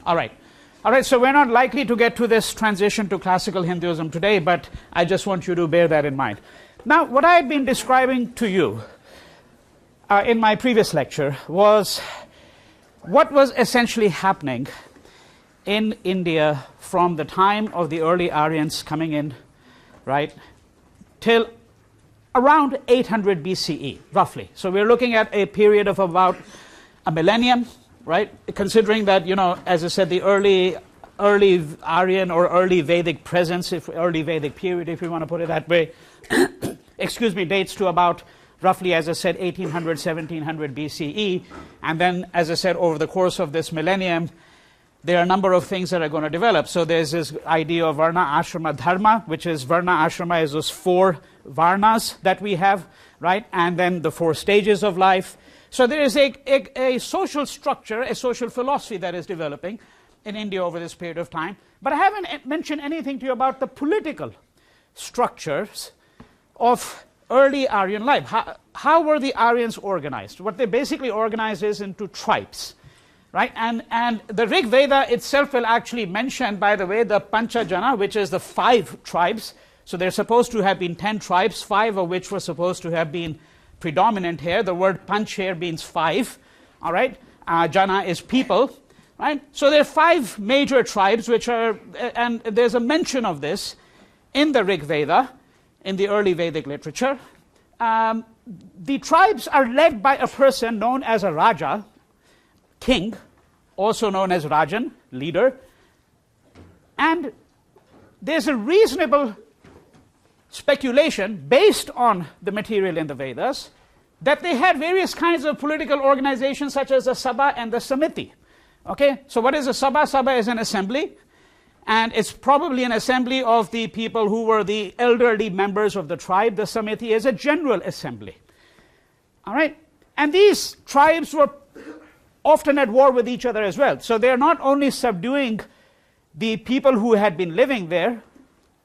All right. All right, so we're not likely to get to this transition to classical Hinduism today, but I just want you to bear that in mind. Now, what I had been describing to you in my previous lecture was what was essentially happening in India from the time of the early Aryans coming in, right, till around 800 BCE, roughly. So we're looking at a period of about a millennium, right, considering that, you know, as I said, the early Aryan or early Vedic presence, early Vedic period, if you want to put it that way, excuse me, dates to about roughly, as I said, 1800, 1700 BCE. And then, as I said, over the course of this millennium, there are a number of things that are going to develop. So there's this idea of Varnasrama Dharma, which is Varnasrama is those 4 Varnas that we have, right? And then the 4 stages of life. So there is a social structure, a social philosophy that is developing in India over this period of time. But I haven't mentioned anything to you about the political structures of early Aryan life. How were the Aryans organized? What they basically organized is into tribes, right? And the Rig Veda itself will actually mention, by the way, the Panchajana, which is the 5 tribes. So there's supposed to have been 10 tribes, 5 of which were supposed to have been predominant here. The word Panch here means 5, all right? Jana is people, right? So there are 5 major tribes which are, and there's a mention of this in the Rig Veda, in the early Vedic literature. The tribes are led by a person known as a Raja, king, also known as Rajan, leader. And there's a reasonable speculation based on the material in the Vedas that they had various kinds of political organizations such as the sabha and the samiti. Okay, so what is a sabha? Sabha is an assembly, and it's probably an assembly of the people who were the elderly members of the tribe. The samiti is a general assembly. All right, and these tribes were often at war with each other as well. So they're not only subduing the people who had been living there,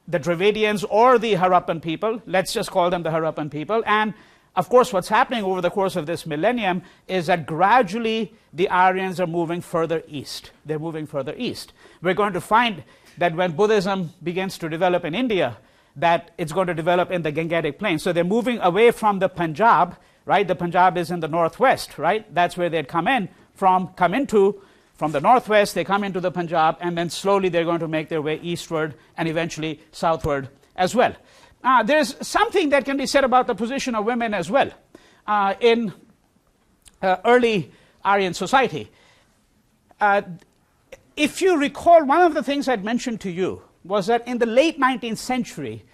the Dravidians or the Harappan people, let's just call them the Harappan people. And of course, what's happening over the course of this millennium is that gradually the Aryans are moving further east. They're moving further east. We're going to find that when Buddhism begins to develop in India, that it's going to develop in the Gangetic plain. So they're moving away from the Punjab, right? The Punjab is in the northwest, right? That's where they'd come into. From the northwest, they come into the Punjab, and then slowly they're going to make their way eastward and eventually southward as well. There's something that can be said about the position of women as well in early Aryan society. If you recall, one of the things I'd mentioned to you was that in the late 19th century,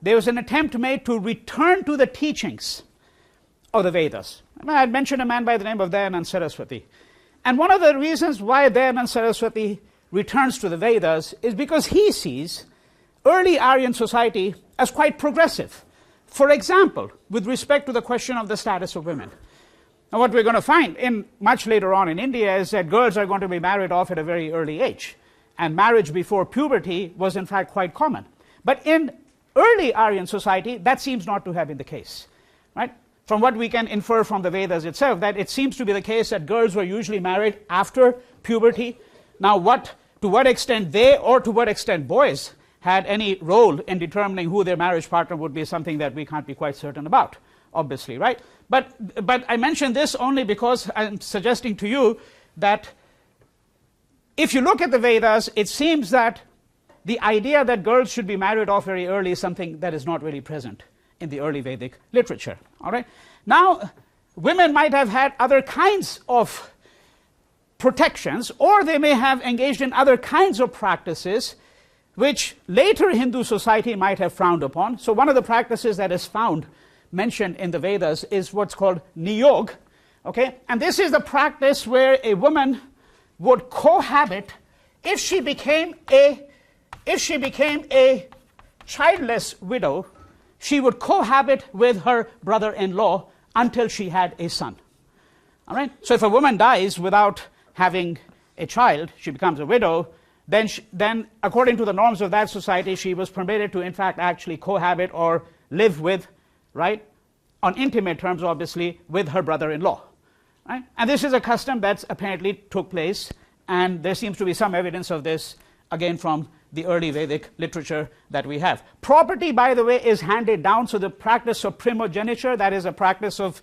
there was an attempt made to return to the teachings of the Vedas. I had mentioned a man by the name of Dayanand Saraswati. And one of the reasons why Dayanand Saraswati returns to the Vedas is because he sees early Aryan society as quite progressive. For example, with respect to the question of the status of women. Now, what we're going to find in much later on in India is that girls are going to be married off at a very early age. And marriage before puberty was in fact quite common. But in early Aryan society, that seems not to have been the case, right? From what we can infer from the Vedas itself, that it seems to be the case that girls were usually married after puberty. Now, to what extent they or to what extent boys had any role in determining who their marriage partner would be something that we can't be quite certain about, obviously, right? But I mention this only because I'm suggesting to you that if you look at the Vedas, it seems that the idea that girls should be married off very early is something that is not really present in the early Vedic literature. All right. Now, women might have had other kinds of protections, or they may have engaged in other kinds of practices which later Hindu society might have frowned upon. So one of the practices that is found mentioned in the Vedas is what's called niyog. Okay, and this is the practice where a woman would cohabit if she became a childless widow. She would cohabit with her brother-in-law until she had a son. All right. So if a woman dies without having a child, she becomes a widow. Then according to the norms of that society, she was permitted to, in fact, actually cohabit or live with, right, on intimate terms, obviously, with her brother-in-law. Right? And this is a custom that apparently took place And there seems to be some evidence of this, again, from the early Vedic literature that we have. Property, by the way, is handed down. So the practice of primogeniture, that is a practice of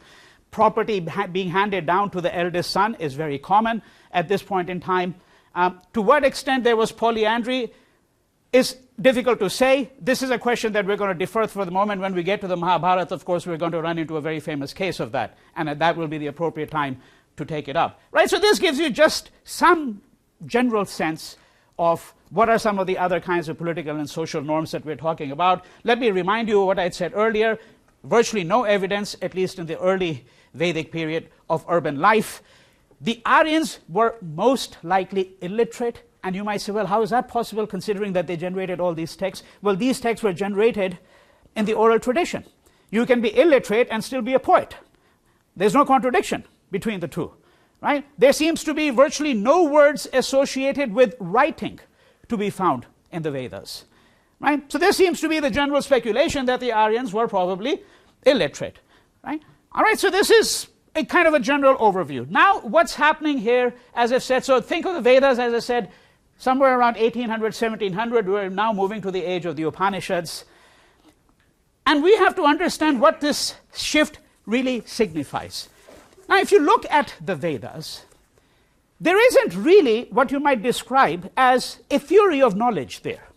property being handed down to the eldest son, is very common at this point in time. To what extent there was polyandry is difficult to say. This is a question that we're going to defer for the moment. When we get to the Mahabharata, of course, we're going to run into a very famous case of that, and that will be the appropriate time to take it up. Right? So this gives you just some general sense of what are some of the other kinds of political and social norms that we're talking about. Let me remind you of what I had said earlier. Virtually no evidence, at least in the early Vedic period, of urban life. The Aryans were most likely illiterate. And you might say, well, how is that possible considering that they generated all these texts? Well, these texts were generated in the oral tradition. You can be illiterate and still be a poet. There's no contradiction between the two. Right? There seems to be virtually no words associated with writing to be found in the Vedas. Right? So there seems to be the general speculation that the Aryans were probably illiterate. Right? All right, so this is a kind of a general overview. Now, what's happening here, as I've said, so think of the Vedas, as I said, somewhere around 1800, 1700, we're now moving to the age of the Upanishads. And we have to understand what this shift really signifies. Now, if you look at the Vedas, there isn't really what you might describe as a theory of knowledge there.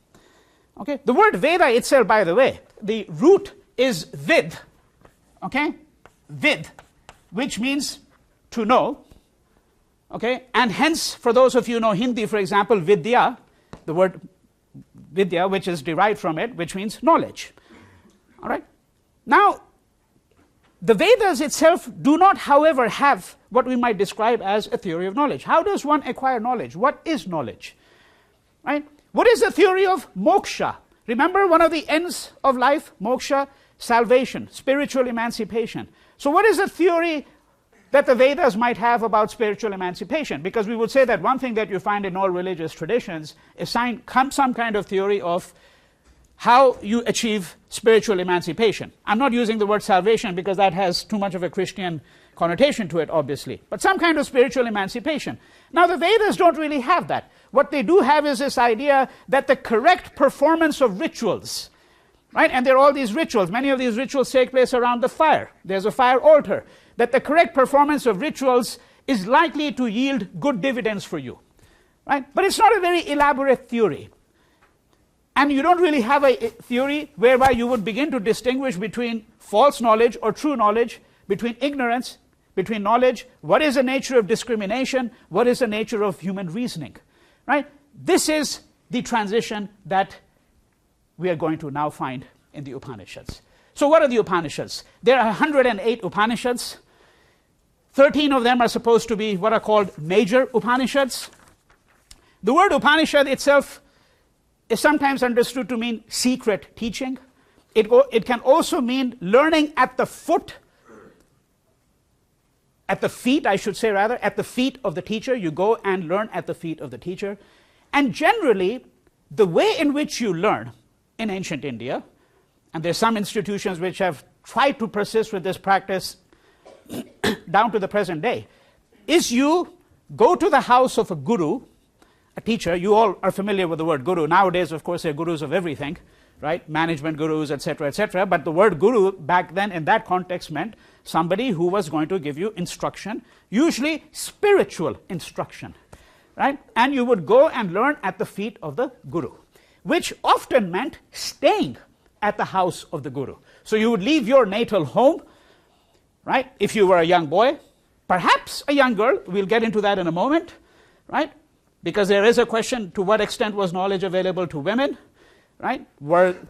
Okay? The word Veda itself, by the way, the root is vid, okay? Vid, which means to know, okay? And hence, for those of you who know Hindi, for example, vidya, the word vidya, which is derived from it, which means knowledge. All right? Now, the Vedas itself do not, however, have what we might describe as a theory of knowledge. How does one acquire knowledge? What is knowledge? Right? What is the theory of moksha? Remember, one of the ends of life, moksha, salvation, spiritual emancipation. So what is the theory that the Vedas might have about spiritual emancipation? Because we would say that one thing that you find in all religious traditions is some kind of theory of how you achieve spiritual emancipation. I'm not using the word salvation because that has too much of a Christian connotation to it, obviously, but some kind of spiritual emancipation. Now, the Vedas don't really have that. What they do have is this idea that the correct performance of rituals, right? And there are all these rituals. Many of these rituals take place around the fire. There's a fire altar. That the correct performance of rituals is likely to yield good dividends for you, right? But it's not a very elaborate theory. And you don't really have a theory whereby you would begin to distinguish between false knowledge or true knowledge, between ignorance, between knowledge. What is the nature of discrimination? What is the nature of human reasoning? Right? This is the transition that we are going to now find in the Upanishads. So what are the Upanishads? There are 108 Upanishads. 13 of them are supposed to be what are called major Upanishads. The word Upanishad itself is sometimes understood to mean secret teaching. It can also mean learning at the feet, at the feet of the teacher. You go and learn at the feet of the teacher. And generally, the way in which you learn in ancient India, and there's some institutions which have tried to persist with this practice down to the present day, is you go to the house of a guru, a teacher. You all are familiar with the word guru. Nowadays, of course, there are gurus of everything, right? Management gurus, etc., etc. But the word guru back then in that context meant somebody who was going to give you instruction, usually spiritual instruction, right? And you would go and learn at the feet of the guru, which often meant staying at the house of the guru. So you would leave your natal home, right? If you were a young boy, perhaps a young girl, we'll get into that in a moment, right? Because there is a question, to what extent was knowledge available to women, right?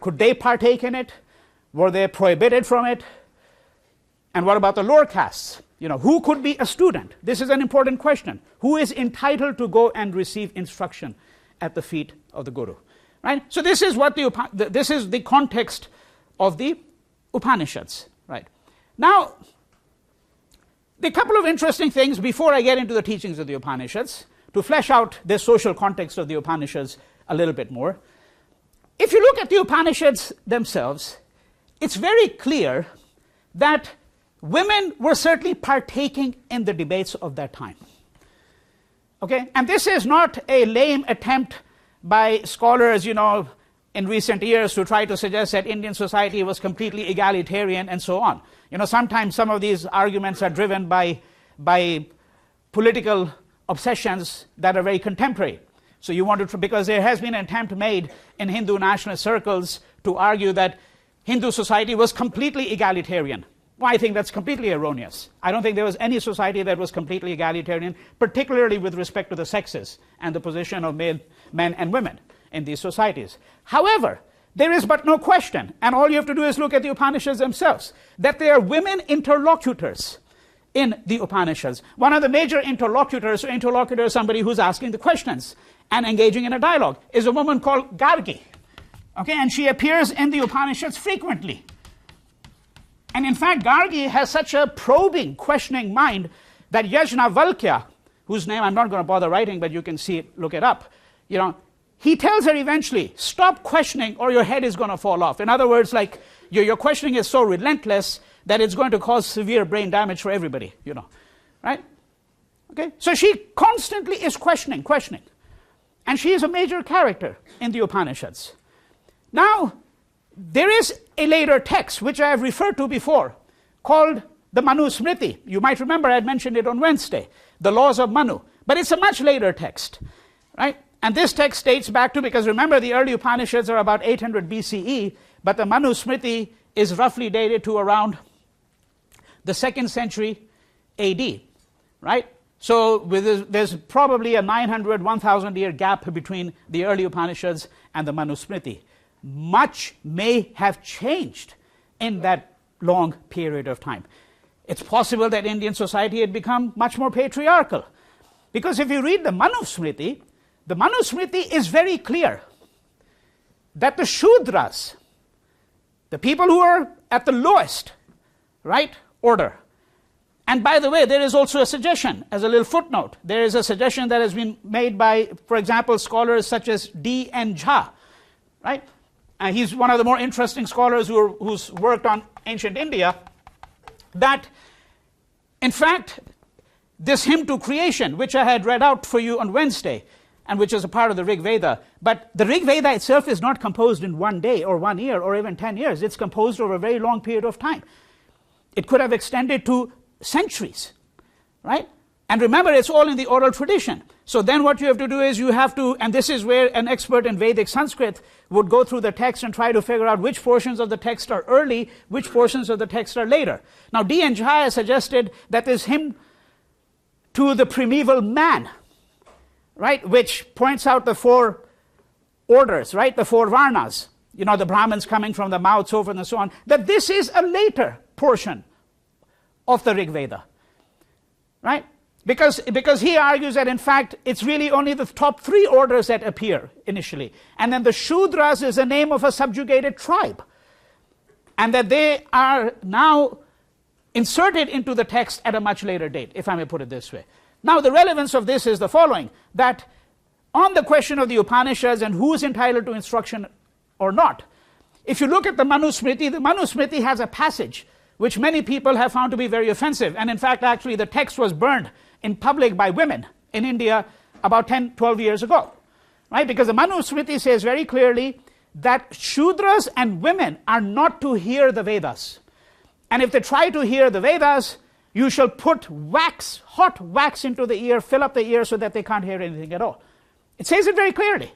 Could they partake in it? Were they prohibited from it? And what about the lower castes? You know, who could be a student? This is an important question. Who is entitled to go and receive instruction at the feet of the guru? Right? So this is what this is the context of the Upanishads. Right? Now, there are a couple of interesting things before I get into the teachings of the Upanishads to flesh out the social context of the Upanishads a little bit more. If you look at the Upanishads themselves, it's very clear that women were certainly partaking in the debates of that time. Okay? And this is not a lame attempt by scholars, in recent years to try to suggest that Indian society was completely egalitarian and so on. Sometimes some of these arguments are driven by political obsessions that are very contemporary. So you want to, because there has been an attempt made in Hindu nationalist circles to argue that Hindu society was completely egalitarian. Well, I think that's completely erroneous. I don't think there was any society that was completely egalitarian, particularly with respect to the sexes and the position of men and women in these societies. However, there is but no question, and all you have to do is look at the Upanishads themselves, that they are women interlocutors in the Upanishads. One of the major interlocutors, somebody who's asking the questions and engaging in a dialogue, is a woman called Gargi. Okay, and she appears in the Upanishads frequently. And in fact, Gargi has such a probing, questioning mind that Yajnavalkya, whose name I'm not going to bother writing, but you can see it, look it up, he tells her eventually, stop questioning or your head is going to fall off. In other words, like, your questioning is so relentless that it's going to cause severe brain damage for everybody, right? Okay, so she constantly is questioning. And she is a major character in the Upanishads. Now, there is a later text, which I have referred to before, called the Manu Smriti. You might remember I had mentioned it on Wednesday, the laws of Manu. But it's a much later text, right? And this text dates back to, because remember the early Upanishads are about 800 BCE, but the Manu Smriti is roughly dated to around the 2nd century AD, right? So there's probably a 900, 1,000 year gap between the early Upanishads and the Manu Smriti. Much may have changed in that long period of time. It's possible that Indian society had become much more patriarchal. Because if you read the Manu Smriti is very clear that the Shudras, the people who are at the lowest, right, order. And by the way, there is also a suggestion, as a little footnote, there is a suggestion that has been made by, for example, scholars such as D.N. Jha, right? He's one of the more interesting scholars who's worked on ancient India, that, in fact, this hymn to creation, which I had read out for you on Wednesday, and which is a part of the Rig Veda, but the Rig Veda itself is not composed in one day or 1 year or even 10 years. It's composed over a very long period of time. It could have extended to centuries, right? And remember, it's all in the oral tradition. So then what you have to do is you have to, and this is where an expert in Vedic Sanskrit would go through the text and try to figure out which portions of the text are early, which portions of the text are later. Now, D.N. Jha has suggested that this hymn to the primeval man, right, which points out the 4 orders, right, the 4 Varnas, the Brahmins coming from the mouth, so forth and so on, that this is a later portion of the Rig Veda, right? Because he argues that, in fact, it's really only the top 3 orders that appear initially. And then the Shudras is the name of a subjugated tribe. And that they are now inserted into the text at a much later date, if I may put it this way. Now, the relevance of this is the following, that on the question of the Upanishads and who is entitled to instruction or not, if you look at the Manu Smriti has a passage which many people have found to be very offensive. And in fact, actually, the text was burned in public by women in India about 10, 12 years ago, right? Because the Manu Smriti says very clearly that Shudras and women are not to hear the Vedas. And if they try to hear the Vedas, you shall put wax, hot wax into the ear, fill up the ear so that they can't hear anything at all. It says it very clearly.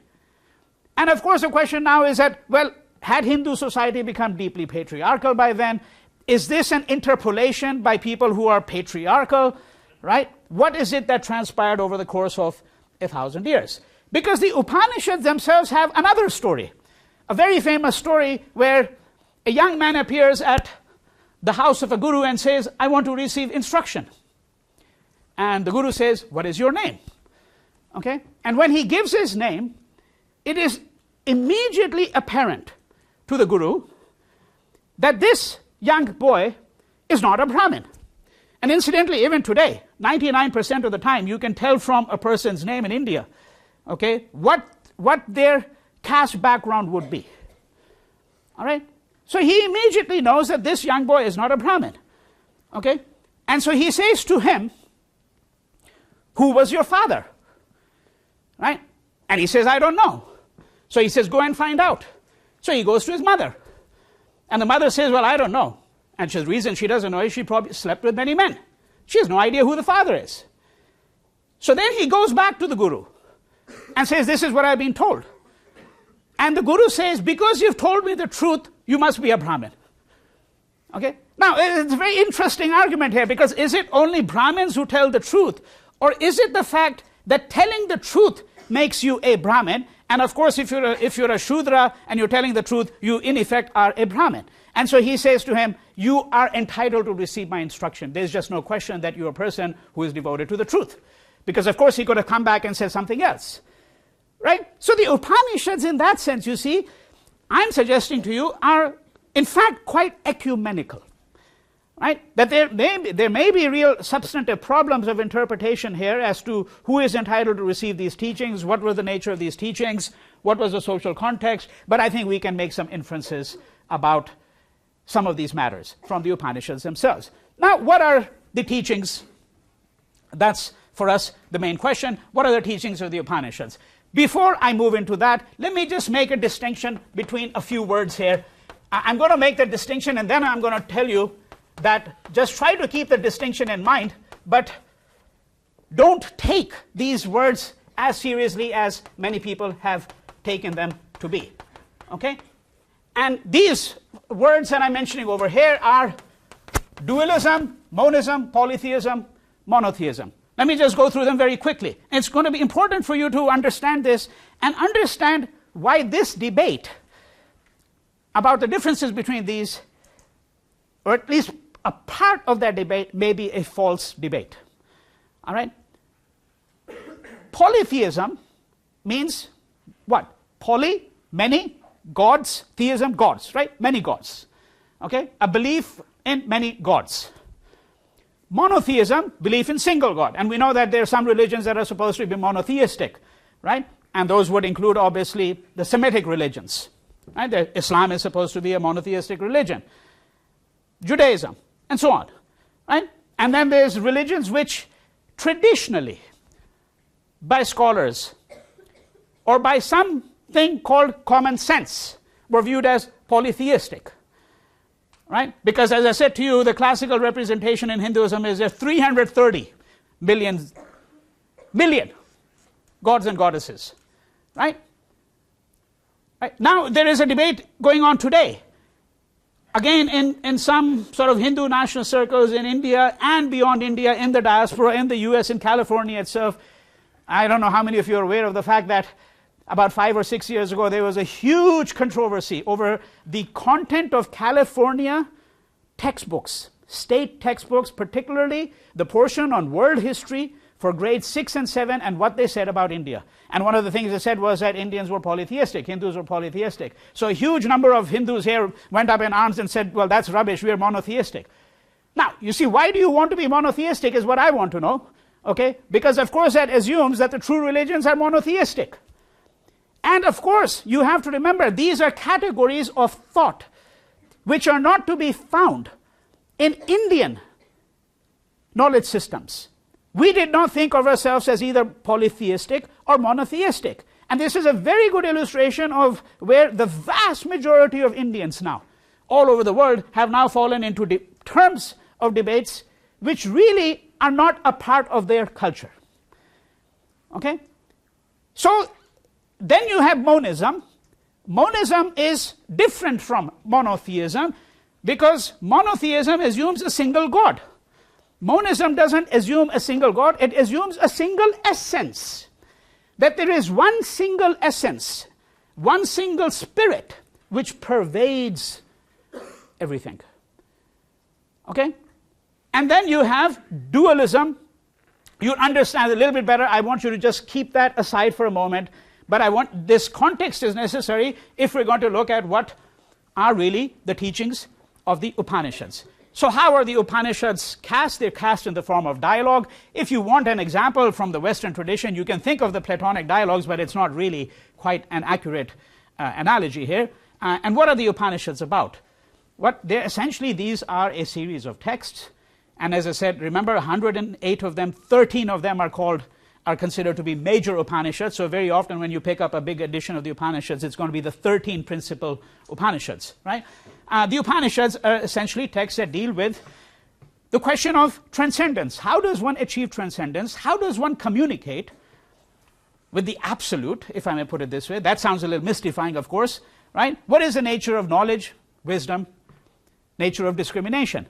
And of course, the question now is that, well, had Hindu society become deeply patriarchal by then? Is this an interpolation by people who are patriarchal, right? What is it that transpired over the course of 1,000 years? Because the Upanishads themselves have another story, a very famous story where a young man appears at the house of a guru and says, I want to receive instruction. And the guru says, what is your name? Okay? And when he gives his name, it is immediately apparent to the guru that this young boy is not a Brahmin. And incidentally, even today, 99% of the time, you can tell from a person's name in India, okay, what their caste background would be. All right? So he immediately knows that this young boy is not a Brahmin. Okay? And so he says to him, who was your father? right? And he says, I don't know. So he says, go and find out. So he goes to his mother. And the mother says, well, I don't know. And the reason she doesn't know is she probably slept with many men. She has no idea who the father is. So then he goes back to the guru and says, this is what I've been told. And the guru says, because you've told me the truth, you must be a Brahmin. Okay? Now, it's a very interesting argument here, because is it only Brahmins who tell the truth? Or is it the fact that telling the truth makes you a Brahmin? And of course, if you're a Shudra and you're telling the truth, you in effect are a Brahmin. And so he says to him, you are entitled to receive my instruction. There's just no question that you're a person who is devoted to the truth. Because of course he could have come back and said something else. Right? So the Upanishads in that sense, you see, I'm suggesting to you, are in fact quite ecumenical. Right? That there may be real substantive problems of interpretation here as to who is entitled to receive these teachings, what was the nature of these teachings, what was the social context, but I think we can make some inferences about some of these matters from the Upanishads themselves. Now, what are the teachings? That's, for us, the main question. What are the teachings of the Upanishads? Before I move into that, let me just make a distinction between a few words here. I'm going to make the distinction, and then I'm going to tell you that just try to keep the distinction in mind, but don't take these words as seriously as many people have taken them to be. Okay? And these words that I'm mentioning over here are dualism, monism, polytheism, monotheism. Let me just go through them very quickly. It's going to be important for you to understand this and understand why this debate about the differences between these, or at least a part of that debate, may be a false debate. All right? Polytheism means what? Poly, many, gods, theism, gods, right? Many gods. Okay? A belief in many gods. Monotheism, belief in single God. And we know that there are some religions that are supposed to be monotheistic, right? And those would include, obviously, the Semitic religions. Right? Islam is supposed to be a monotheistic religion. Judaism, and so on. Right? And then there's religions which traditionally, by scholars, or by something called common sense, were viewed as polytheistic. Right? Because as I said to you, the classical representation in Hinduism is there 330 million gods and goddesses. Right? Right? Now there is a debate going on today. Again, in some sort of Hindu national circles in India and beyond India, in the diaspora, in the US, in California itself. I don't know how many of you are aware of the fact that about 5 or 6 years ago, there was a huge controversy over the content of California textbooks, state textbooks, particularly the portion on world history for grades 6 and 7 and what they said about India. And one of the things they said was that Indians were polytheistic, Hindus were polytheistic. So a huge number of Hindus here went up in arms and said, well, that's rubbish, we are monotheistic. Now, you see, why do you want to be monotheistic is what I want to know. Okay? Because, of course, that assumes that the true religions are monotheistic. And of course, you have to remember, these are categories of thought which are not to be found in Indian knowledge systems. We did not think of ourselves as either polytheistic or monotheistic. And this is a very good illustration of where the vast majority of Indians now, all over the world, have now fallen into terms of debates which really are not a part of their culture. Okay? So, then you have monism. Monism is different from monotheism because monotheism assumes a single God. Monism doesn't assume a single God, it assumes a single essence. That there is one single essence, one single spirit which pervades everything. Okay? And then you have dualism. You understand a little bit better. I want you to just keep that aside for a moment. But this context is necessary if we're going to look at what are really the teachings of the Upanishads. So how are the Upanishads cast? They're cast in the form of dialogue. If you want an example from the Western tradition, you can think of the Platonic dialogues, but it's not really quite an accurate analogy here. And what are the Upanishads about? Essentially, these are a series of texts. And as I said, remember 108 of them, 13 of them are called are considered to be major Upanishads. So very often when you pick up a big edition of the Upanishads, it's going to be the 13 principal Upanishads, right? The Upanishads are essentially texts that deal with the question of transcendence. How does one achieve transcendence? How does one communicate with the absolute, if I may put it this way? That sounds a little mystifying, of course, right? What is the nature of knowledge, wisdom, nature of discrimination?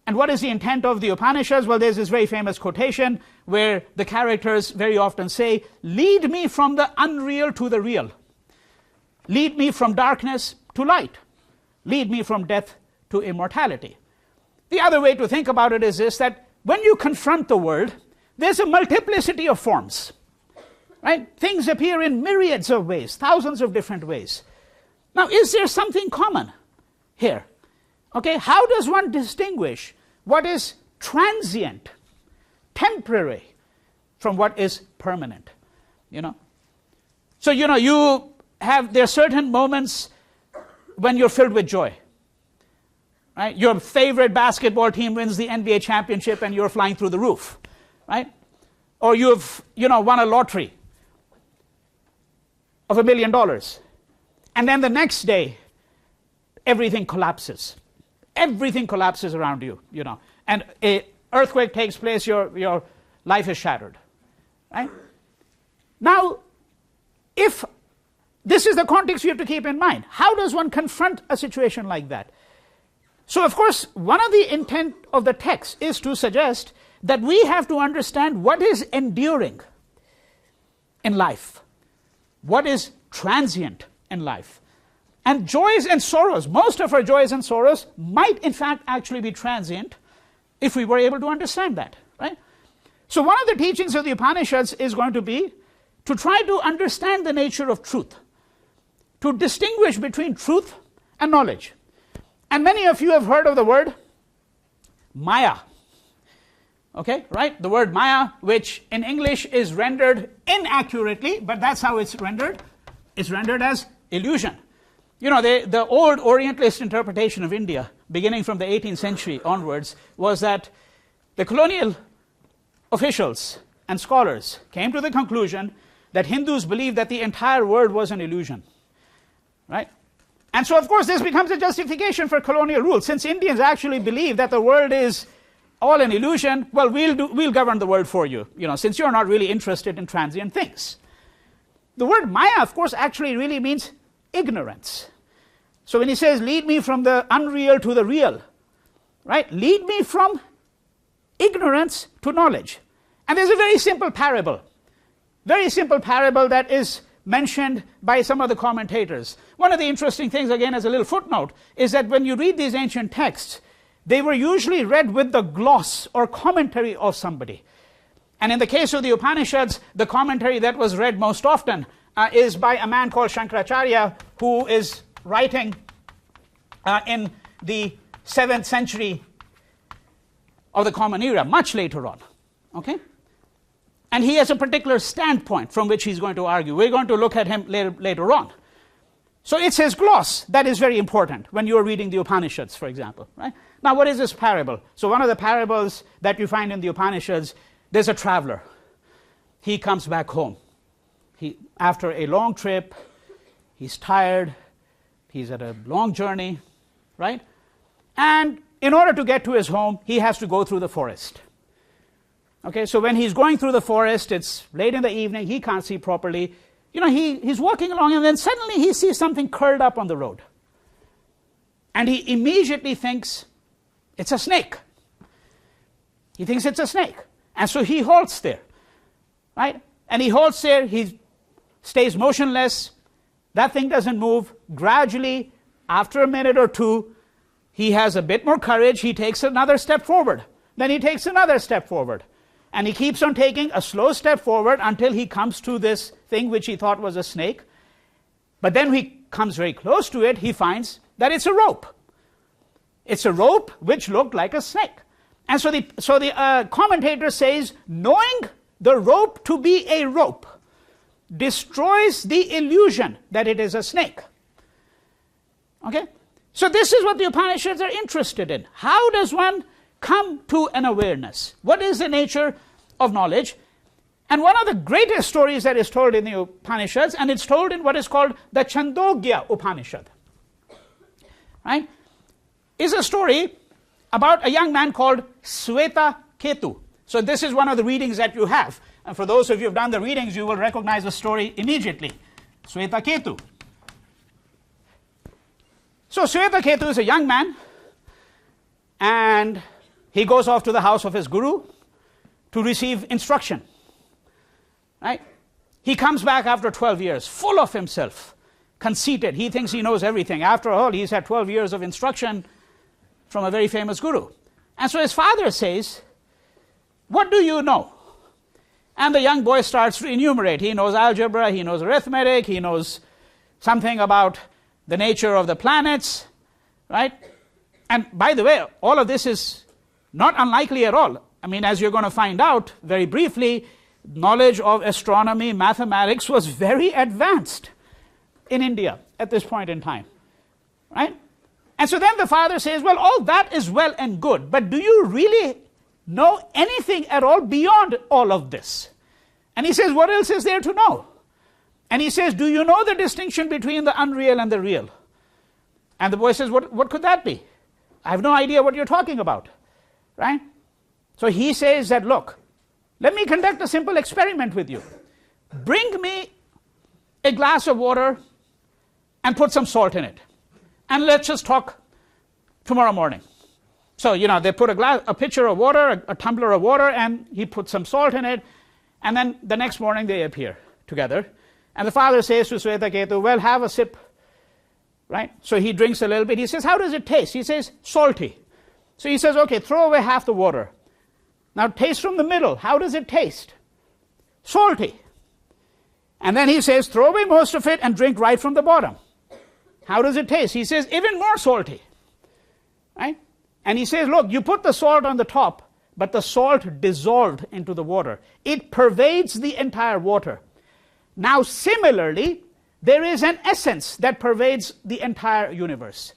And what is the intent of the Upanishads? Well, there's this very famous quotation where the characters very often say, lead me from the unreal to the real. Lead me from darkness to light. Lead me from death to immortality. The other way to think about it is this, that when you confront the world, there's a multiplicity of forms, right? Things appear in myriads of ways, thousands of different ways. Now, is there something common here? Okay, how does one distinguish what is transient, temporary, from what is permanent? So, there are certain moments when you're filled with joy, right? Your favorite basketball team wins the NBA championship and you're flying through the roof, right? Or you've, won a lottery of $1 million. And then the next day, everything collapses. Everything collapses around you, and an earthquake takes place, your life is shattered, right? Now, if this is the context you have to keep in mind, how does one confront a situation like that? So, of course, one of the intent of the text is to suggest that we have to understand what is enduring in life, what is transient in life. And joys and sorrows, most of our joys and sorrows might in fact actually be transient if we were able to understand that, right? So one of the teachings of the Upanishads is going to be to try to understand the nature of truth, to distinguish between truth and knowledge. And many of you have heard of the word Maya, okay, right? The word Maya, which in English is rendered inaccurately, but that's how it's rendered. It's rendered as illusion. The old Orientalist interpretation of India, beginning from the 18th century onwards, was that the colonial officials and scholars came to the conclusion that Hindus believed that the entire world was an illusion, right? And so, of course, this becomes a justification for colonial rule. Since Indians actually believe that the world is all an illusion, well, we'll govern the world for you, since you're not really interested in transient things. The word Maya, of course, actually really means ignorance. So when he says, lead me from the unreal to the real, right? Lead me from ignorance to knowledge. And there's a very simple parable that is mentioned by some of the commentators. One of the interesting things, again, as a little footnote, is that when you read these ancient texts, they were usually read with the gloss or commentary of somebody. And in the case of the Upanishads, the commentary that was read most often is by a man called Shankaracharya, who is writing in the 7th century of the Common Era, much later on, okay? And he has a particular standpoint from which he's going to argue. We're going to look at him later on. So it's his gloss that is very important when you're reading the Upanishads, for example, right? Now, what is this parable? So one of the parables that you find in the Upanishads, there's a traveler. He comes back home. After a long trip, he's tired, he's at a long journey, right? And in order to get to his home, he has to go through the forest. Okay, so when he's going through the forest, it's late in the evening, he can't see properly. He's walking along, and then suddenly he sees something curled up on the road. And he immediately thinks it's a snake. He thinks it's a snake. And so he halts there, right? And he halts there, he stays motionless, that thing doesn't move. Gradually, after a minute or two, he has a bit more courage, he takes another step forward. Then he takes another step forward. And he keeps on taking a slow step forward until he comes to this thing which he thought was a snake. But then when he comes very close to it, he finds that it's a rope. It's a rope which looked like a snake. And so the commentator says, knowing the rope to be a rope destroys the illusion that it is a snake. Okay? So this is what the Upanishads are interested in. How does one come to an awareness? What is the nature of knowledge? And one of the greatest stories that is told in the Upanishads, and it's told in what is called the Chandogya Upanishad, right, is a story about a young man called Svetaketu. So this is one of the readings that you have. And for those of you who have done the readings, you will recognize the story immediately. Svetaketu. So Svetaketu is a young man, and he goes off to the house of his guru to receive instruction. Right? He comes back after 12 years, full of himself, conceited. He thinks he knows everything. After all, he's had 12 years of instruction from a very famous guru. And so his father says, "What do you know?" And the young boy starts to enumerate. He knows algebra, he knows arithmetic, he knows something about the nature of the planets, right? And by the way, all of this is not unlikely at all. I mean, as you're going to find out very briefly, knowledge of astronomy, mathematics was very advanced in India at this point in time, right? And so then the father says, well, all that is well and good, but do you really know anything at all beyond all of this? And he says, what else is there to know? And he says, do you know the distinction between the unreal and the real? And the boy says, what could that be? I have no idea what you're talking about, right? So he says that, look, let me conduct a simple experiment with you. Bring me a glass of water and put some salt in it. And let's just talk tomorrow morning. So, they put a pitcher of water, a tumbler of water, and he put some salt in it. And then the next morning they appear together. And the father says to Svetaketu, well, have a sip, right? So he drinks a little bit. He says, how does it taste? He says, salty. So he says, okay, throw away half the water. Now taste from the middle. How does it taste? Salty. And then he says, throw away most of it and drink right from the bottom. How does it taste? He says, even more salty. Right? And he says, look, you put the salt on the top, but the salt dissolved into the water. It pervades the entire water. Now, similarly, there is an essence that pervades the entire universe.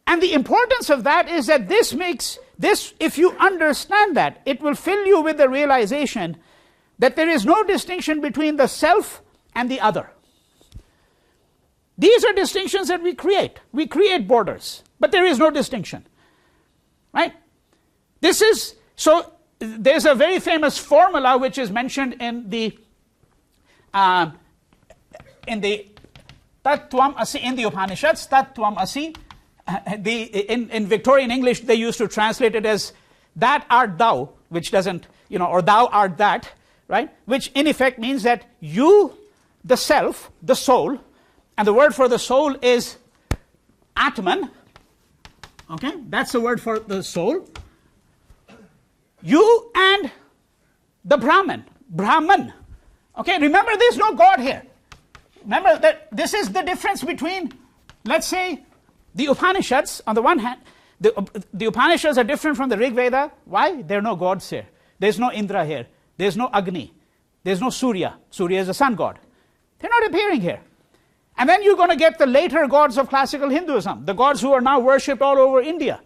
And the importance of that is that this makes this, if you understand that, it will fill you with the realization that there is no distinction between the self and the other. These are distinctions that we create. We create borders, but there is no distinction. Right? So there's a very famous formula which is mentioned in the Tattvam Asi, in the Upanishads, Tattvam Asi. In Victorian English, they used to translate it as that art thou, which doesn't, or thou art that, right? Which in effect means that you, the self, the soul, and the word for the soul is atman. Okay, that's the word for the soul. You and the Brahman. Okay, remember there's no God here. Remember that this is the difference between, let's say, the Upanishads. On the one hand, the Upanishads are different from the Rig Veda. Why? There are no gods here. There's no Indra here. There's no Agni. There's no Surya. Surya is the sun god. They're not appearing here. And then you're going to get the later gods of classical Hinduism, the gods who are now worshipped all over India,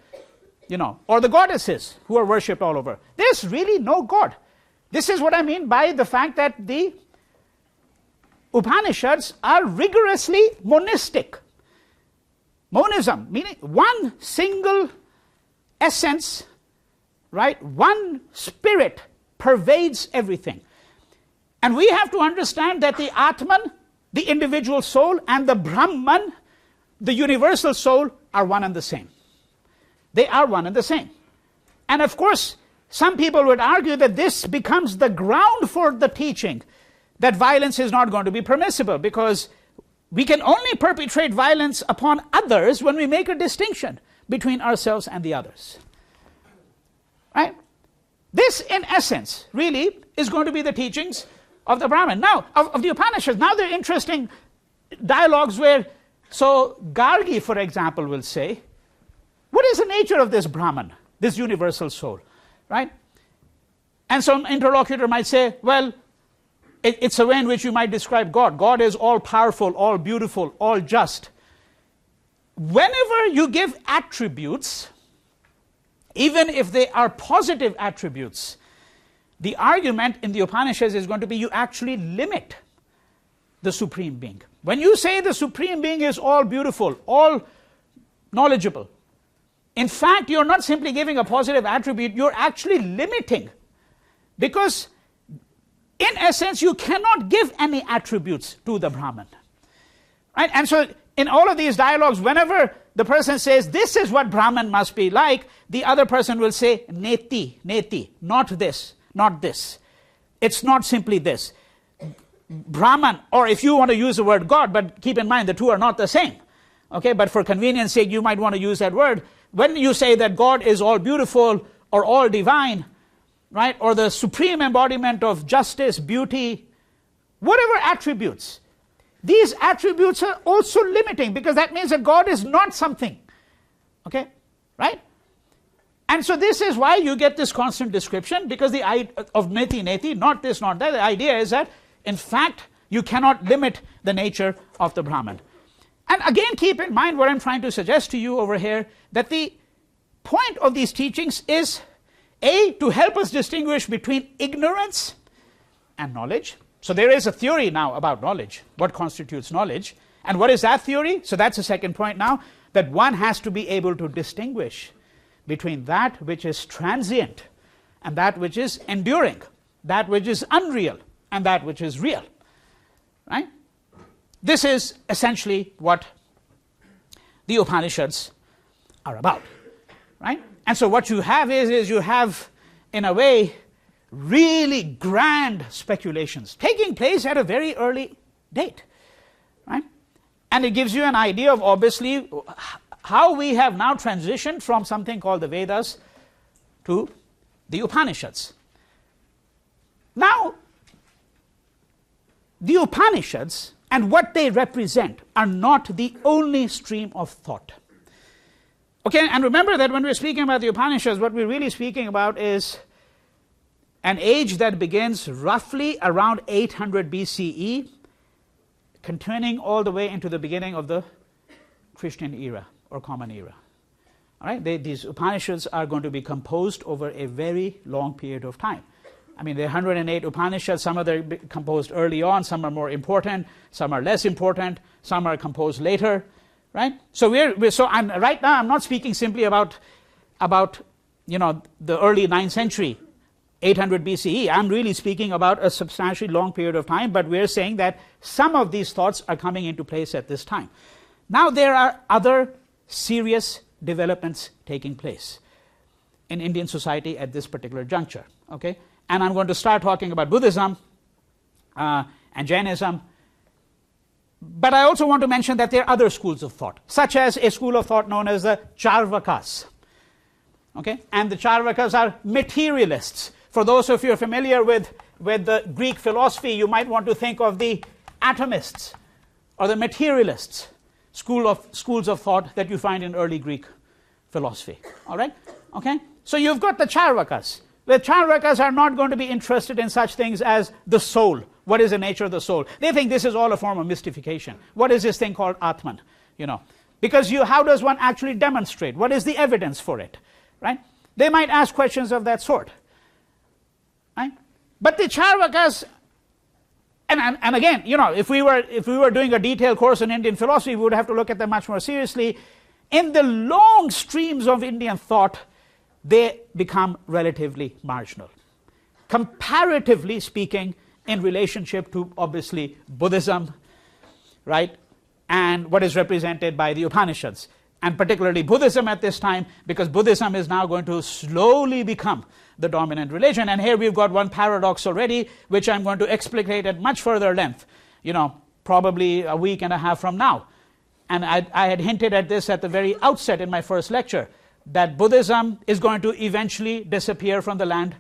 or the goddesses who are worshipped all over. There's really no God. This is what I mean by the fact that the Upanishads are rigorously monistic. Monism, meaning one single essence, right? One spirit pervades everything. And we have to understand that the Atman, the individual soul, and the Brahman, the universal soul, are one and the same. They are one and the same. And of course, some people would argue that this becomes the ground for the teaching that violence is not going to be permissible, because we can only perpetrate violence upon others when we make a distinction between ourselves and the others. Right? This, in essence, really is going to be the teachings of the Brahman. Now, of the Upanishads. Now there are interesting dialogues where, so Gargi, for example, will say, what is the nature of this Brahman, this universal soul, right? And some interlocutor might say, well, it's a way in which you might describe God. God is all powerful, all beautiful, all just. Whenever you give attributes, even if they are positive attributes, the argument in the Upanishads is going to be you actually limit the Supreme Being. When you say the Supreme Being is all beautiful, all knowledgeable, in fact, you're not simply giving a positive attribute, you're actually limiting. Because, in essence, you cannot give any attributes to the Brahman. Right? And so, in all of these dialogues, whenever the person says, this is what Brahman must be like, the other person will say, neti, not this, not this. It's not simply this. Brahman, or if you want to use the word God, but keep in mind the two are not the same. Okay, but for convenience sake, you might want to use that word. When you say that God is all beautiful or all divine, right, or the supreme embodiment of justice, beauty, whatever attributes, these attributes are also limiting, because that means that God is not something. Okay, right? And so this is why you get this constant description, because the idea of neti, not this, not that. The idea is that, in fact, you cannot limit the nature of the Brahman. And again, keep in mind what I'm trying to suggest to you over here, that the point of these teachings is, A, to help us distinguish between ignorance and knowledge. So there is a theory now about knowledge, what constitutes knowledge. And what is that theory? So that's the second point now, that one has to be able to distinguish between that which is transient and that which is enduring, that which is unreal and that which is real. Right? This is essentially what the Upanishads are about. Right? And so what you have is you have, in a way, really grand speculations taking place at a very early date. Right? And it gives you an idea of, obviously, how we have now transitioned from something called the Vedas to the Upanishads. Now, the Upanishads and what they represent are not the only stream of thought. Okay, and remember that when we're speaking about the Upanishads, what we're really speaking about is an age that begins roughly around 800 BCE, continuing all the way into the beginning of the Christian era or Common Era. All right, these Upanishads are going to be composed over a very long period of time. I mean, there are 108 Upanishads. Some are composed early on, some are more important, some are less important, some are composed later, right? So right now I'm not speaking simply about the early 9th century, 800 BCE. I'm really speaking about a substantially long period of time, but we're saying that some of these thoughts are coming into place at this time. Now there are other serious developments taking place in Indian society at this particular juncture, okay? And I'm going to start talking about Buddhism and Jainism. But I also want to mention that there are other schools of thought, such as a school of thought known as the Charvakas. Okay? And the Charvakas are materialists. For those of you who are familiar with the Greek philosophy, you might want to think of the atomists or the materialists, schools of thought that you find in early Greek philosophy. All right? Okay? So you've got the Charvakas. The Charvakas are not going to be interested in such things as the soul. What is the nature of the soul? They think this is all a form of mystification. What is this thing called atman? Because how does one actually demonstrate? What is the evidence for it? Right? They might ask questions of that sort. Right? But the Charvakas, and again, if we were doing a detailed course on Indian philosophy, we would have to look at them much more seriously. In the long streams of Indian thought, they become relatively marginal, comparatively speaking, in relationship to, obviously, Buddhism, right, and what is represented by the Upanishads, and particularly Buddhism at this time, because Buddhism is now going to slowly become the dominant religion. And here we've got one paradox already, which I'm going to explicate at much further length, probably a week and a half from now. And I had hinted at this at the very outset in my first lecture, that Buddhism is going to eventually disappear from the land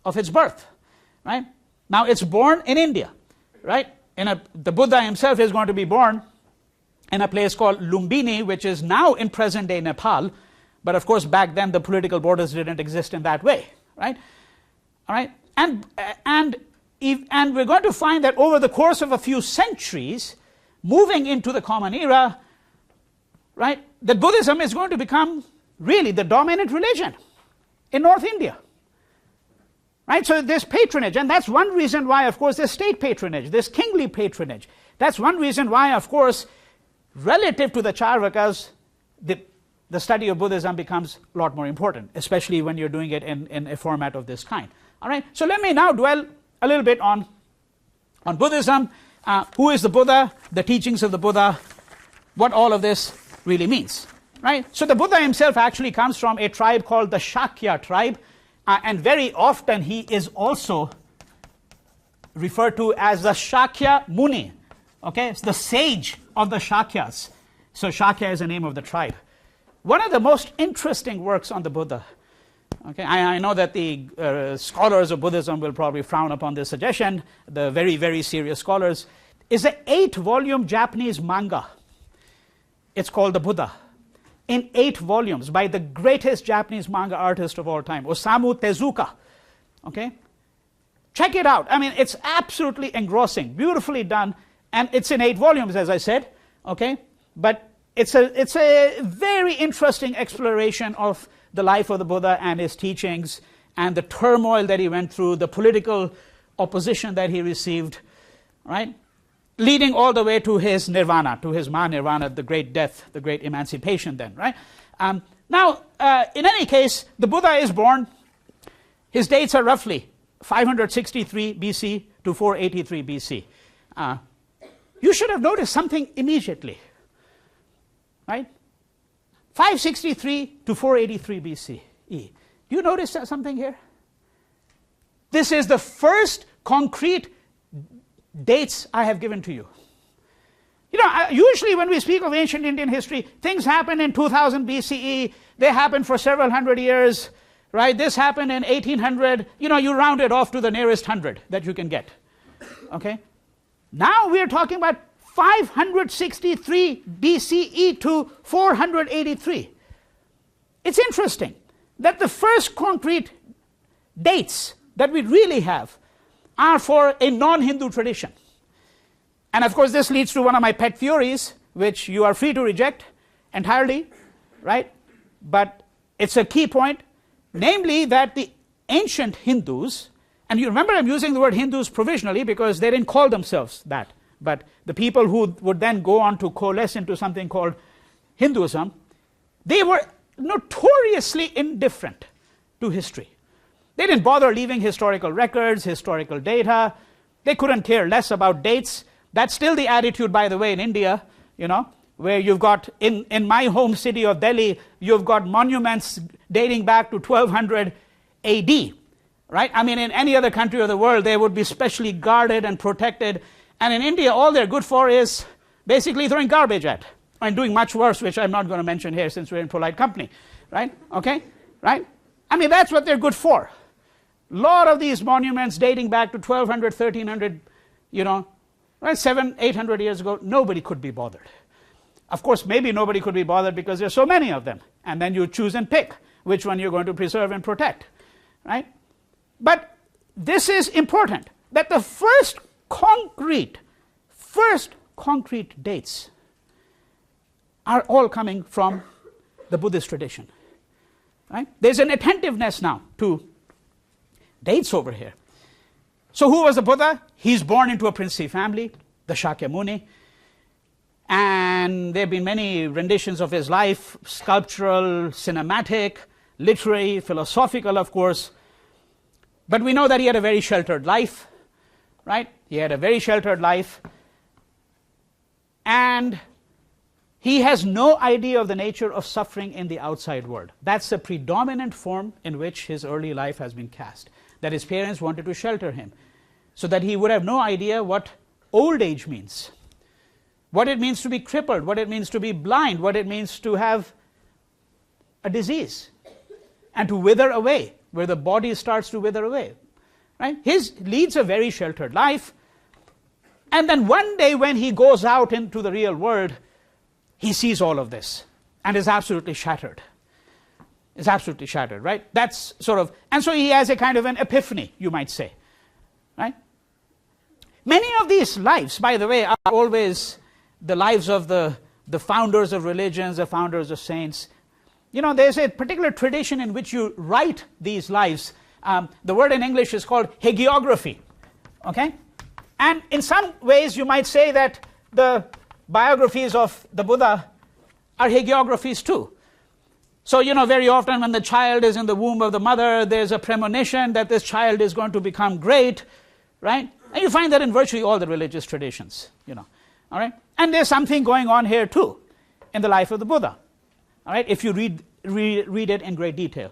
of its birth, right? Now, it's born in India, right? The Buddha himself is going to be born in a place called Lumbini, which is now in present-day Nepal. But, of course, back then, the political borders didn't exist in that way, right? All right? And we're going to find that over the course of a few centuries, moving into the Common Era, right, that Buddhism is going to become really the dominant religion in North India. Right? So there's patronage, and that's one reason why, of course, there's state patronage, there's kingly patronage. That's one reason why, of course, relative to the Charvakas, the study of Buddhism becomes a lot more important, especially when you're doing it in a format of this kind. All right? So let me now dwell a little bit on Buddhism. Who is the Buddha, the teachings of the Buddha, what all of this really means. Right? So the Buddha himself actually comes from a tribe called the Shakya tribe, and very often he is also referred to as the Shakya Muni. Okay, it's the sage of the Shakyas. So Shakya is the name of the tribe. One of the most interesting works on the Buddha, okay, I know that the scholars of Buddhism will probably frown upon this suggestion, the very, very serious scholars, is an 8-volume Japanese manga. It's called The Buddha, in 8 volumes by the greatest Japanese manga artist of all time, Osamu Tezuka. Okay? Check it out. I mean, it's absolutely engrossing, beautifully done, and it's in 8 volumes, as I said. Okay? But it's a very interesting exploration of the life of the Buddha and his teachings and the turmoil that he went through, the political opposition that he received, right? Leading all the way to his nirvana, to his Maha-nirvana, the great death, the great emancipation then, right? Now, in any case, the Buddha is born, his dates are roughly 563 BC to 483 BC. You should have noticed something immediately, right? 563 to 483 BCE. Do you notice something here? This is the first concrete dates I have given to you. You know, usually when we speak of ancient Indian history, things happen in 2000 BCE, they happen for several hundred years, right? This happened in 1800, you know, you round it off to the nearest 100 that you can get, okay? Now we are talking about 563 BCE to 483. It's interesting that the first concrete dates that we really have are for a non-Hindu tradition. And of course this leads to one of my pet theories, which you are free to reject entirely, right? But it's a key point, namely that the ancient Hindus, and you remember I'm using the word Hindus provisionally because they didn't call themselves that, but the people who would then go on to coalesce into something called Hinduism, they were notoriously indifferent to history. They didn't bother leaving historical records, historical data. They couldn't care less about dates. That's still the attitude, by the way, in India, you know, where you've got, in my home city of Delhi, you've got monuments dating back to 1200 AD, right? I mean, in any other country of the world, they would be specially guarded and protected. And in India, all they're good for is basically throwing garbage at, and doing much worse, which I'm not going to mention here since we're in polite company, right? Okay, right? I mean, that's what they're good for. A lot of these monuments dating back to 1200, 1300, you know, right, 700, 800 years ago, nobody could be bothered. Of course, maybe nobody could be bothered because there's so many of them. And then you choose and pick which one you're going to preserve and protect, right? But this is important, that the first concrete dates are all coming from the Buddhist tradition, right? There's an attentiveness now to dates over here. So who was the Buddha? He's born into a princely family, the Shakyamuni, and there have been many renditions of his life, sculptural, cinematic, literary, philosophical, of course. But we know that he had a very sheltered life, right? He had a very sheltered life, and he has no idea of the nature of suffering in the outside world. That's the predominant form in which his early life has been cast, that his parents wanted to shelter him, so that he would have no idea what old age means, what it means to be crippled, what it means to be blind, what it means to have a disease, and to wither away, where the body starts to wither away, right? His leads a very sheltered life, and then one day when he goes out into the real world, he sees all of this and is absolutely shattered. Is absolutely shattered, right? That's sort of, and so he has a kind of an epiphany, you might say, right? Many of these lives, by the way, are always the lives of the founders of religions, the founders of saints. You know, there's a particular tradition in which you write these lives, The word in English is called hagiography. Okay? And in some ways, you might say that the biographies of the Buddha are hagiographies too. So, very often when the child is in the womb of the mother, there's a premonition that this child is going to become great, right? And you find that in virtually all the religious traditions, all right? And there's something going on here too in the life of the Buddha, all right, if you read it in great detail.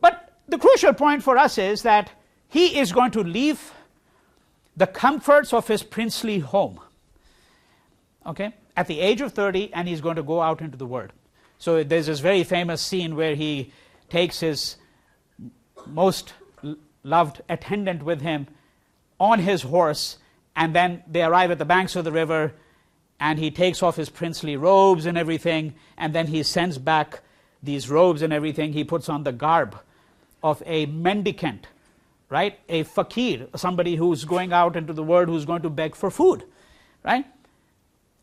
But the crucial point for us is that he is going to leave the comforts of his princely home, okay, at the age of 30, and he's going to go out into the world. So there's this very famous scene where he takes his most loved attendant with him on his horse, and then they arrive at the banks of the river, and he takes off his princely robes and everything, and then he sends back these robes and everything. He puts on the garb of a mendicant, right? A fakir, somebody who's going out into the world, who's going to beg for food, right?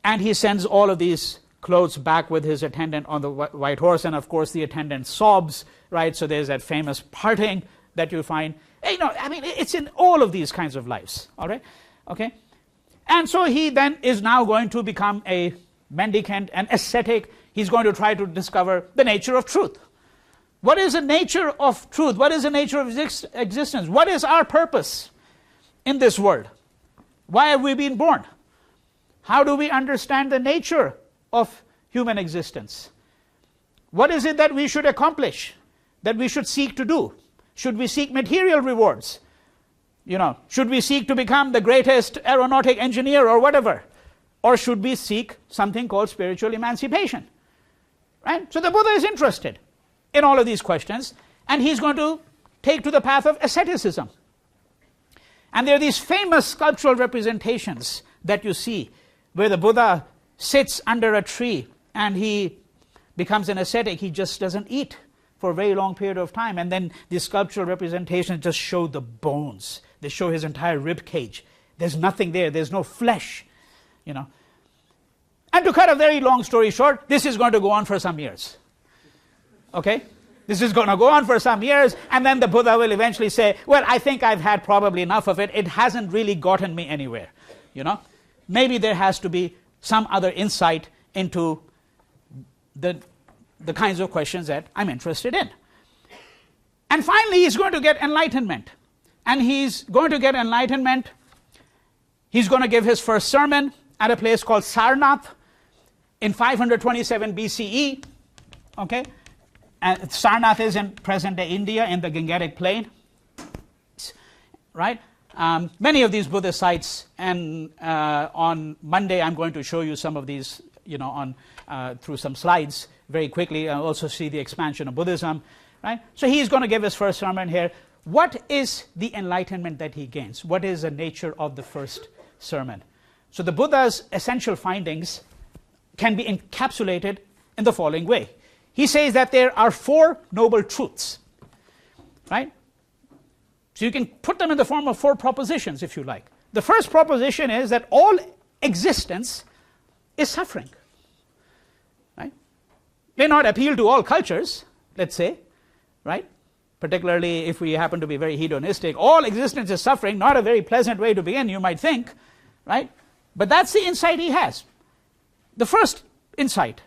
And he sends all of these clothes back with his attendant on the white horse, and of course the attendant sobs, right? So there's that famous parting that you find. It's in all of these kinds of lives, all right? Okay? And so he then is now going to become a mendicant, an ascetic. He's going to try to discover the nature of truth. What is the nature of truth? What is the nature of existence? What is our purpose in this world? Why have we been born? How do we understand the nature of human existence? What is it that we should accomplish, that we should seek to do? Should we seek material rewards? Should we seek to become the greatest aeronautic engineer or whatever? Or should we seek something called spiritual emancipation? Right? So the Buddha is interested in all of these questions, and he's going to take to the path of asceticism. And there are these famous sculptural representations that you see where the Buddha sits under a tree and he becomes an ascetic. He just doesn't eat for a very long period of time, and then these sculptural representations just show the bones. They show his entire rib cage. There's nothing there. There's no flesh, And to cut a very long story short, this is going to go on for some years. Okay? This is going to go on for some years, and then the Buddha will eventually say, well, I think I've had probably enough of it. It hasn't really gotten me anywhere, Maybe there has to be some other insight into the kinds of questions that I'm interested in. And finally, he's going to get enlightenment. And he's going to get enlightenment. He's going to give his first sermon at a place called Sarnath in 527 BCE. Okay? And Sarnath is in present-day India in the Gangetic Plain. Right? Many of these Buddhist sites, and on Monday I'm going to show you some of these, through some slides very quickly. I'll also see the expansion of Buddhism, right? So he's going to give his first sermon here. What is the enlightenment that he gains? What is the nature of the first sermon? So the Buddha's essential findings can be encapsulated in the following way. He says that there are 4 noble truths, right? So you can put them in the form of 4 propositions, if you like. The first proposition is that all existence is suffering. Right? May not appeal to all cultures, let's say, right? Particularly if we happen to be very hedonistic. All existence is suffering, not a very pleasant way to begin, you might think, right? But that's the insight he has. The first insight.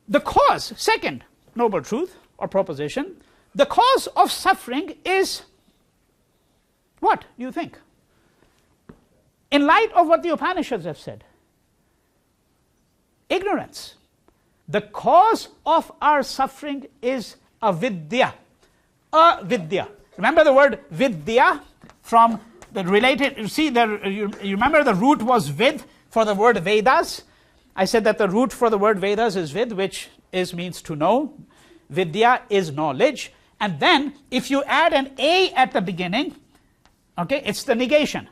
The cause, second noble truth or proposition, the cause of suffering is what do you think? In light of what the Upanishads have said, ignorance. The cause of our suffering is avidya. Avidya. Remember the word vidya from the related, you remember the root was vid for the word Vedas? I said that the root for the word Vedas is vid, which means to know. Vidya is knowledge. And then if you add an a at the beginning, okay, it's the negation.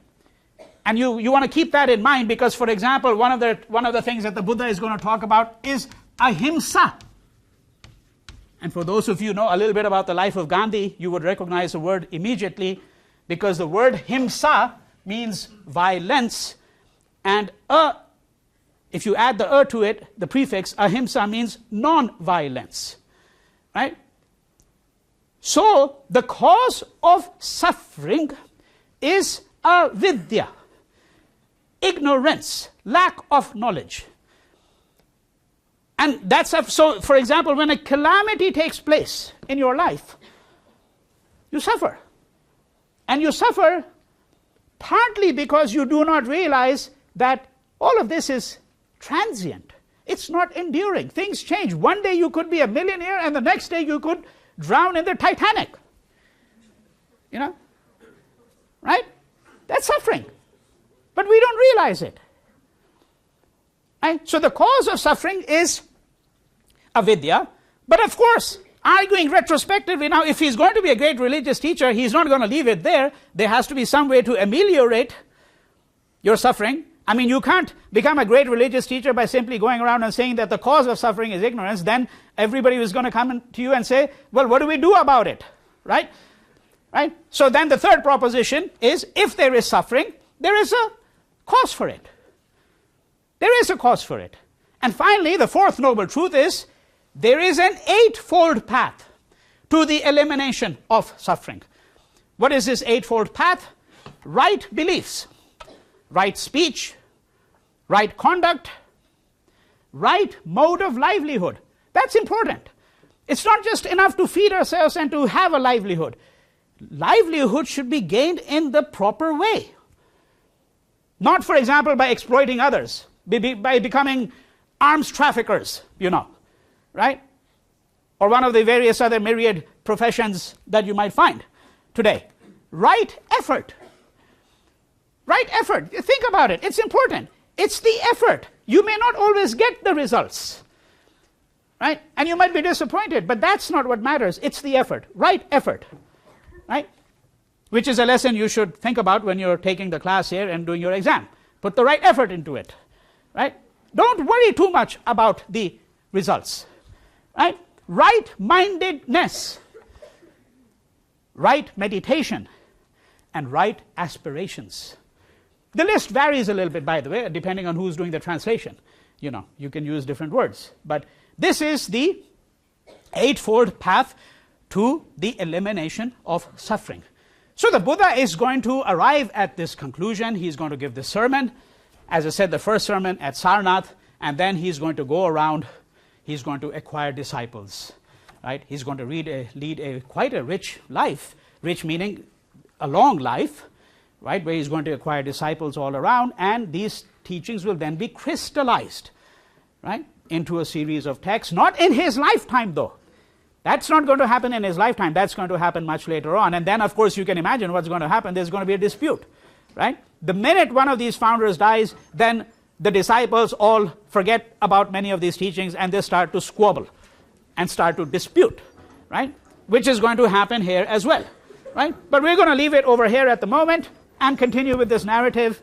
And you want to keep that in mind because, for example, one of the things that the Buddha is going to talk about is ahimsa. And for those of you who know a little bit about the life of Gandhi, you would recognize the word immediately because the word himsa means violence, and if you add the to it, the prefix ahimsa means non-violence, right? So the cause of suffering is avidya, ignorance, lack of knowledge. And that's so, for example, when a calamity takes place in your life, you suffer. And you suffer partly because you do not realize that all of this is transient. It's not enduring. Things change. One day you could be a millionaire, and the next day you could drown in the Titanic. You know? Right? That's suffering. But we don't realize it. Right? So the cause of suffering is avidya. But of course, arguing retrospectively, now if he's going to be a great religious teacher, he's not going to leave it there. There has to be some way to ameliorate your suffering. I mean, you can't become a great religious teacher by simply going around and saying that the cause of suffering is ignorance. Then everybody is going to come to you and say, well, what do we do about it? Right? Right? So then the third proposition is, if there is suffering, there is a cause for it. There is a cause for it. And finally, the fourth noble truth is, there is an eightfold path to the elimination of suffering. What is this eightfold path? Right beliefs, right speech, right conduct, right mode of livelihood. That's important. It's not just enough to feed ourselves and to have a livelihood. Livelihood should be gained in the proper way. Not, for example, by exploiting others, by becoming arms traffickers, you know, right? Or one of the various other myriad professions that you might find today. Right effort. Right effort. Think about it. It's important. It's the effort. You may not always get the results. Right? And you might be disappointed, but that's not what matters. It's the effort. Right effort. Right? Which is a lesson you should think about when you're taking the class here and doing your exam. Put the right effort into it. Right? Don't worry too much about the results. Right? Right-mindedness. Right meditation. And right aspirations. The list varies a little bit, by the way, depending on who's doing the translation. You know, you can use different words. But this is the eightfold path to the elimination of suffering. So the Buddha is going to arrive at this conclusion. He's going to give this sermon. As I said, the first sermon at Sarnath, and then he's going to go around. He's going to acquire disciples. Right? He's going to lead quite a rich life. Rich meaning a long life. Right, where he's going to acquire disciples all around, and these teachings will then be crystallized, right, into a series of texts. Not in his lifetime, though. That's not going to happen in his lifetime. That's going to happen much later on. And then, of course, you can imagine what's going to happen. There's going to be a dispute, right? The minute one of these founders dies, then the disciples all forget about many of these teachings, and they start to squabble and start to dispute, right? Which is going to happen here as well, right? But we're going to leave it over here at the moment and continue with this narrative.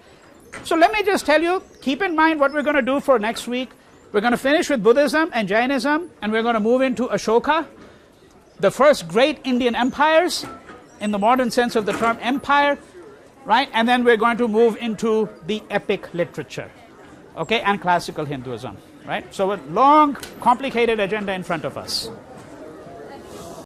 So let me just tell you, keep in mind what we're going to do for next week. We're going to finish with Buddhism and Jainism, and we're going to move into Ashoka, the first great Indian empires, in the modern sense of the term empire, right? And then we're going to move into the epic literature, okay, and classical Hinduism, right? So a long, complicated agenda in front of us.